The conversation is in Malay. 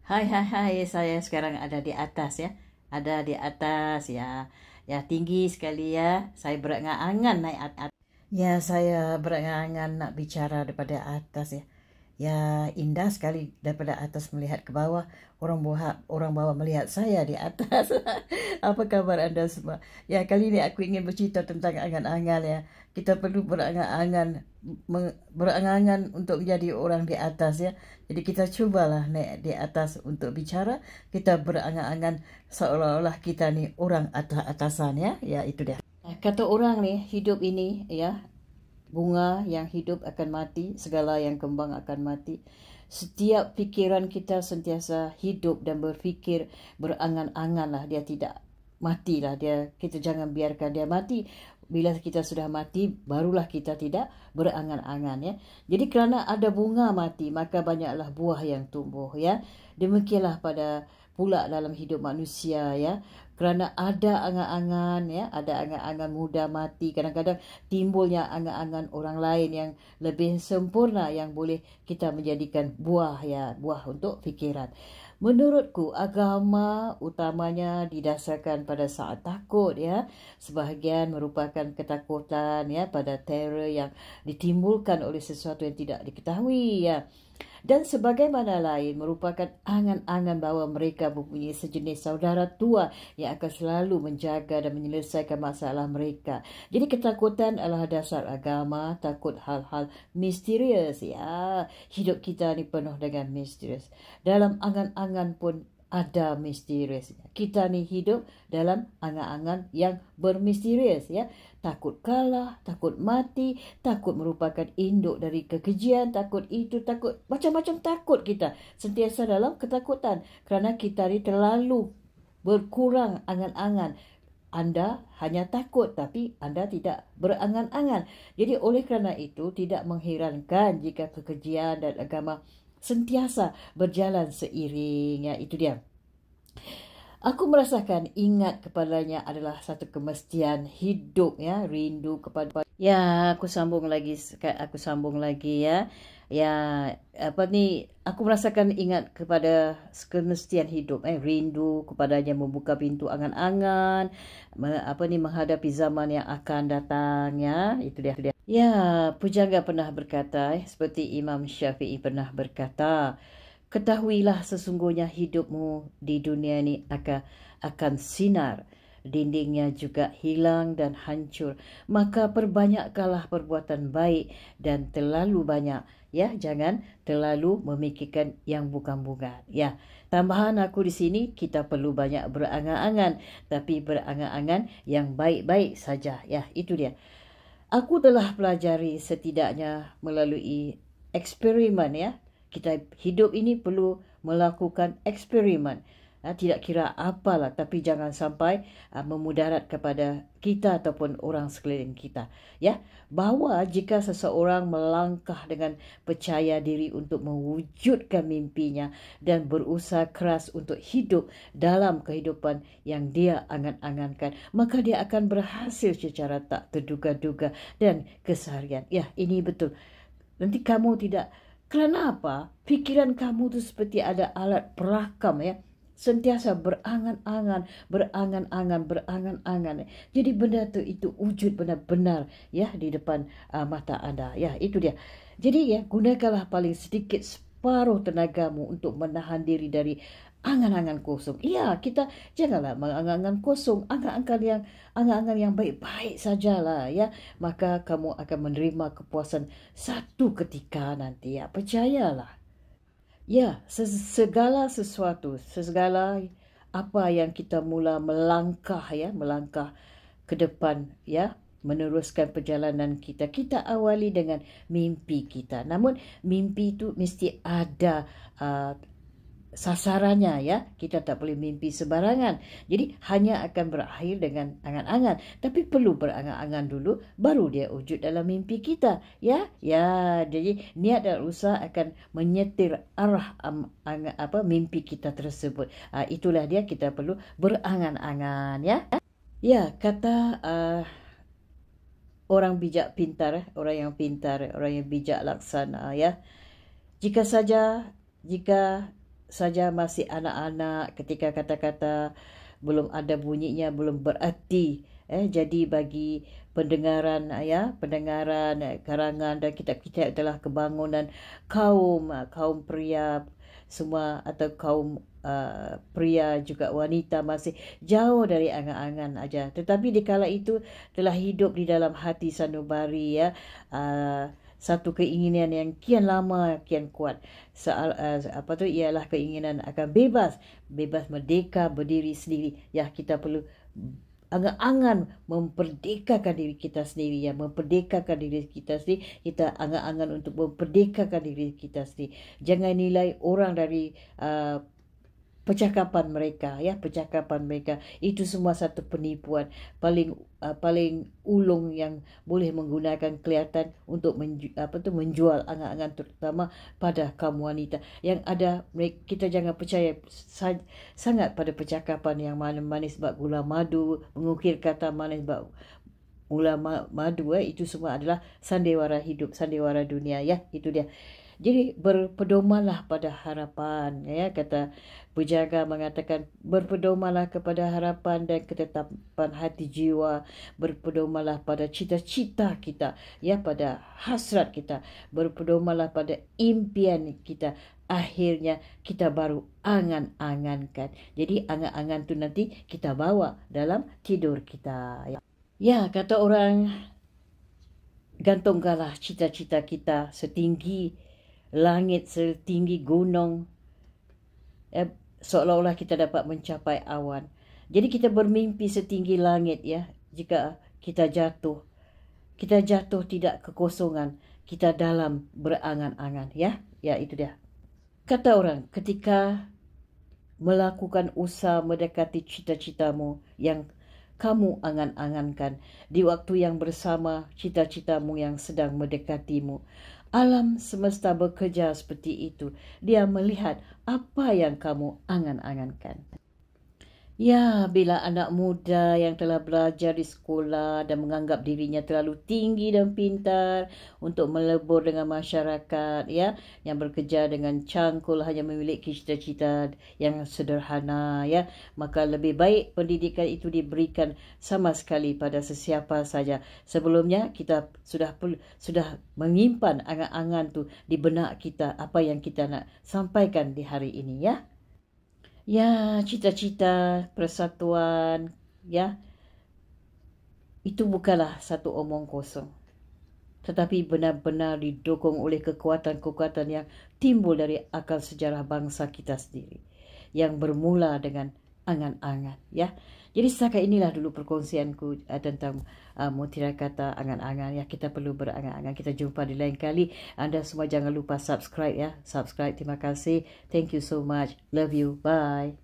Hai, hai, hai, saya sekarang ada di atas ya. Ada di atas ya. Ya, tinggi sekali ya. Saya berangan-angan naik atas. Ya, saya berangan-angan nak bicara daripada atas ya. Ya, indah sekali daripada atas melihat ke bawah. Orang bawah melihat saya di atas. Apa kabar Anda semua? Ya, kali ini aku ingin bercerita tentang angan-angan ya. Kita perlu berangan-angan untuk menjadi orang di atas ya. Jadi kita cubalah naik di atas untuk bicara. Kita berangan-angan seolah-olah kita ni orang atas-atasan ya. Ya, itu dia. Kata orang nih, hidup ini ya, bunga yang hidup akan mati, segala yang kembang akan mati. Setiap fikiran kita sentiasa hidup dan berfikir, berangan-angan lah, dia tidak matilah dia. Kita jangan biarkan dia mati. Bila kita sudah mati, barulah kita tidak berangan-angan ya. Jadi kerana ada bunga mati, maka banyaklah buah yang tumbuh ya. Demikianlah pada pula dalam hidup manusia ya. Kerana ada angan-angan ya, ada angan-angan muda mati, kadang-kadang timbulnya angan-angan orang lain yang lebih sempurna yang boleh kita menjadikan buah ya, buah untuk fikiran. Menurutku agama utamanya didasarkan pada saat takut ya. Sebahagian merupakan ketakutan ya pada teror yang ditimbulkan oleh sesuatu yang tidak diketahui ya. Dan sebagaimana lain merupakan angan-angan bahawa mereka mempunyai sejenis saudara tua yang akan selalu menjaga dan menyelesaikan masalah mereka. Jadi ketakutan adalah dasar agama, takut hal-hal misterius ya. Hidup kita ni penuh dengan misterius. Dalam angan-angan pun ada misterius. Kita ni hidup dalam angan-angan yang bermisterius ya. Takut kalah, takut mati, takut merupakan induk dari kekejian, takut itu, takut macam-macam takut kita. Sentiasa dalam ketakutan kerana kita ni terlalu berkurang angan-angan. Anda hanya takut tapi anda tidak berangan-angan. Jadi oleh kerana itu tidak mengherankan jika kekejian dan agama sentiasa berjalan seiring ya, itu dia. Aku merasakan ingat kepadanya adalah satu kemestian hidup ya, rindu kepada ya, aku sambung lagi ya. Ya, apa ni, aku merasakan ingat kepada kemestian hidup rindu kepadanya, membuka pintu angan-angan menghadapi zaman yang akan datang ya, itu dia. Ya, pujangga pernah berkata seperti Imam Syafi'i pernah berkata, ketahuilah sesungguhnya hidupmu di dunia ini akan sinar, dindingnya juga hilang dan hancur. Maka perbanyakkanlah perbuatan baik dan terlalu banyak ya, jangan terlalu memikirkan yang bukan-bukan ya. Tambahan aku di sini, kita perlu banyak berangan-angan, tapi berangan-angan yang baik-baik saja ya, itu dia. Aku telah pelajari setidaknya melalui eksperimen ya. Kita hidup ini perlu melakukan eksperimen. Tidak kira apalah, tapi jangan sampai memudarat kepada kita ataupun orang sekeliling kita. Ya, bahawa jika seseorang melangkah dengan percaya diri untuk mewujudkan mimpinya dan berusaha keras untuk hidup dalam kehidupan yang dia angan-angankan, maka dia akan berhasil secara tak terduga-duga dan keseharian. Ya, ini betul. Nanti kamu tidak. Kerana apa? Fikiran kamu tu seperti ada alat perakam ya. Sentiasa berangan-angan. Jadi benda tu itu wujud benar-benar ya di depan mata anda. Ya, itu dia. Jadi ya, gunakanlah paling sedikit separuh tenagamu untuk menahan diri dari angan-angan kosong. Ya, kita janganlah mengangan-angan kosong, angan-angan yang baik-baik sajalah ya. Maka kamu akan menerima kepuasan satu ketika nanti ya. Percayalah. Ya, segala sesuatu, segala apa yang kita mula melangkah ke depan ya, meneruskan perjalanan kita. Kita awali dengan mimpi kita. Namun mimpi itu mesti ada sasarannya ya. Kita tak boleh mimpi sembarangan. Jadi hanya akan berakhir dengan angan-angan, tapi perlu berangan-angan dulu baru dia wujud dalam mimpi kita ya. Ya, jadi niat dan usaha akan menyetir arah mimpi kita tersebut. Itulah dia, kita perlu berangan-angan ya. Ya, kata orang bijak pintar, orang yang pintar, orang yang bijak laksana ya. Jika saja masih anak-anak, ketika kata-kata belum ada bunyinya, belum berarti. Jadi bagi pendengaran pendengaran karangan dan kitab-kitab adalah kebangunan kaum pria semua, atau kaum pria juga wanita masih jauh dari angan-angan aja. Tetapi di kala itu telah hidup di dalam hati sanubari satu keinginan yang kian lama kian kuat. Ialah keinginan akan bebas merdeka, berdiri sendiri. Ya, kita perlu angan-angan memperdekakan diri kita sendiri, memperdekakan diri kita sendiri. Kita angan-angan untuk memperdekakan diri kita sendiri. Jangan nilai orang dari percakapan mereka, itu semua satu penipuan. Paling ulung yang boleh menggunakan kelihatan untuk menjual angan-angan, terutama pada kaum wanita yang ada. Kita jangan percaya sangat pada percakapan yang manis bak gula madu, mengukir kata manis bak gula madu. Itu semua adalah sandiwara hidup, sandiwara dunia. Itu dia. Jadi berpedomanlah pada harapan, kata Pujaga mengatakan, berpedomanlah kepada harapan dan ketetapan hati jiwa, berpedomanlah pada cita-cita kita, pada hasrat kita, berpedomanlah pada impian kita. Akhirnya kita baru angan-angankan. Jadi angan-angan tu nanti kita bawa dalam tidur kita. Kata orang, gantungkanlah cita-cita kita setinggi langit, setinggi gunung, seolah-olah kita dapat mencapai awan. Jadi kita bermimpi setinggi langit, jika kita jatuh tidak kekosongan, kita dalam berangan-angan. Itu dia. Kata orang, ketika melakukan usaha mendekati cita-citamu yang kamu angan-angankan, di waktu yang bersama cita-citamu yang sedang mendekatimu, alam semesta bekerja seperti itu. Dia melihat apa yang kamu angan-angankan. Bila anak muda yang telah belajar di sekolah dan menganggap dirinya terlalu tinggi dan pintar untuk melebur dengan masyarakat, yang bekerja dengan cangkul, hanya memiliki cita-cita yang sederhana, maka lebih baik pendidikan itu diberikan sama sekali pada sesiapa saja. Sebelumnya kita sudah menyimpan angan-angan tu di benak kita, apa yang kita nak sampaikan di hari ini. Cita-cita persatuan, itu bukanlah satu omong kosong, tetapi benar-benar didukung oleh kekuatan-kekuatan yang timbul dari akal sejarah bangsa kita sendiri, yang bermula dengan angan-angan. Jadi setakat inilah dulu perkongsianku tentang mutiara kata angan-angan. Kita perlu berangan-angan. Kita jumpa di lain kali. Anda semua jangan lupa subscribe. Subscribe. Terima kasih. Thank you so much. Love you. Bye.